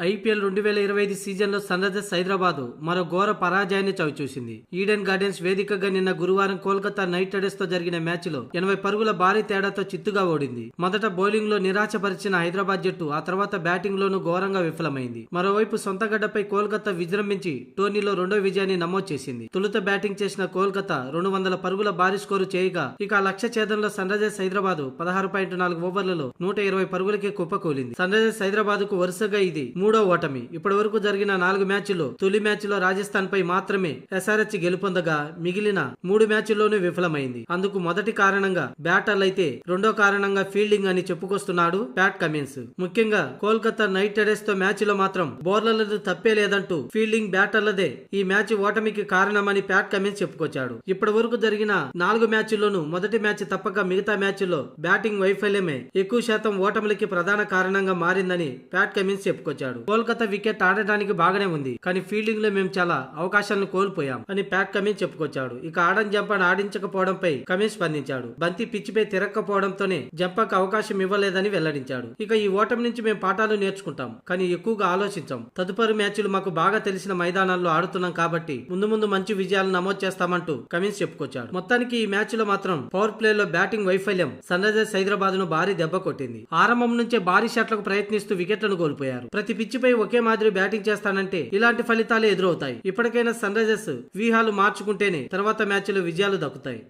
IPL 2025 సీజన్లో sun Risers Hyderabad మరో ఘోర పరాజయాన్ని చవిచూసింది. ఈడెన్ గార్డెన్స్ వేదికగా నిన్న గురువారం కోల్కతా నైట్ రైడర్స్ తో జరిగిన మ్యాచ్లో 80 పరుగుల భారీ తేడాతో చిత్తుగా ఓడింది. మొదట బౌలింగ్ లో నిరాశపరిచిన హైదరాబాద్ జట్టు ఆ తర్వాత బ్యాటింగ్ లోనూ ఘోరంగా విఫలమైంది. మరోవైపు సొంత గడ్డపై కోల్కతా విజృంభించి టోర్నీలో రెండో విజయాన్ని నమోదు చేసింది. తొలుత బ్యాటింగ్ చేసిన కోల్కతా 200 పరుగుల భారీ స్కోరు చేయగా ఇక ఆ లక్ష్య ఛేదంలో సన్ రైజర్స్ హైదరాబాద్ 16.4 ఓవర్లలో 120 పరుగులకే కుప్పకూలింది. సన్ రైజర్స్ హైదరాబాద్ కు వరుసగా ఇది మూడో ఓటమి. ఇప్పటి వరకు జరిగిన 4 మ్యాచ్ల్లో తొలి మ్యాచ్ లో రాజస్థాన్ పై మాత్రమే ఎస్ఆర్హెచ్ గెలుపొందగా మిగిలిన 3 మ్యాచ్ల్లోనూ విఫలమైంది. అందుకు మొదటి కారణంగా బ్యాటర్లు అయితే రెండో కారణంగా ఫీల్డింగ్ అని చెప్పుకొస్తున్నాడు ప్యాట్ కమిన్స్. ముఖ్యంగా కోల్కతా నైట్ రైడర్స్ తో మ్యాచ్ లో మాత్రం బౌలర్లది తప్పే లేదంటూ ఫీల్డింగ్ బ్యాటర్లదే ఈ మ్యాచ్ ఓటమికి కారణమని ప్యాట్ కమిన్స్ చెప్పుకొచ్చాడు. ఇప్పటి వరకు జరిగిన 4 మ్యాచ్ల్లోనూ మొదటి మ్యాచ్ తప్పక మిగతా మ్యాచ్ల్లో బ్యాటింగ్ వైఫల్యమే ఎక్కువ శాతం ఓటమిలకి ప్రధాన కారణంగా మారిందని ప్యాట్ కమిన్స్ చెప్పుకొచ్చాడు. కోల్కతా వికెట్ ఆడడానికి బాగానే ఉంది, కానీ ఫీల్డింగ్ లో మేము చాలా అవకాశాలను కోల్పోయాం అని ప్యాట్ కమిన్స్ చెప్పుకొచ్చాడు. ఇక ఆడన్ జంపాను ఆడించకపోవడంపై కమిన్స్ స్పందించాడు. బంతి పిచ్చిపై తిరగకపోవడంతోనే జంపాకు అవకాశం ఇవ్వలేదని వెల్లడించాడు. ఇక ఈ ఓటమి నుంచి మేము పాఠాలు నేర్చుకుంటాం, కానీ ఎక్కువగా ఆలోచించాం. తదుపరి మ్యాచ్లు మాకు బాగా తెలిసిన మైదానాల్లో ఆడుతున్నాం కాబట్టి ముందు మంచి విజయాలు నమోదు చేస్తామంటూ కమిన్స్ చెప్పుకొచ్చాడు. మొత్తానికి ఈ మ్యాచ్ లో మాత్రం పవర్ ప్లే లో బ్యాటింగ్ వైఫల్యం సన్ రైజర్స్ హైదరాబాద్ ను భారీ దెబ్బ కొట్టింది. ఆరంభం నుంచే భారీ షాట్లకు ప్రయత్నిస్తూ వికెట్లను కోల్పోయారు. ప్రతి పిచ్చిపై ఒకే మాదిరి బ్యాటింగ్ చేస్తానంటే ఇలాంటి ఫలితాలే ఎదురవుతాయి. ఇప్పటికైనా సన్ రైజర్స్ వ్యూహాలు మార్చుకుంటేనే తర్వాత మ్యాచ్లో విజయాలు దక్కుతాయి.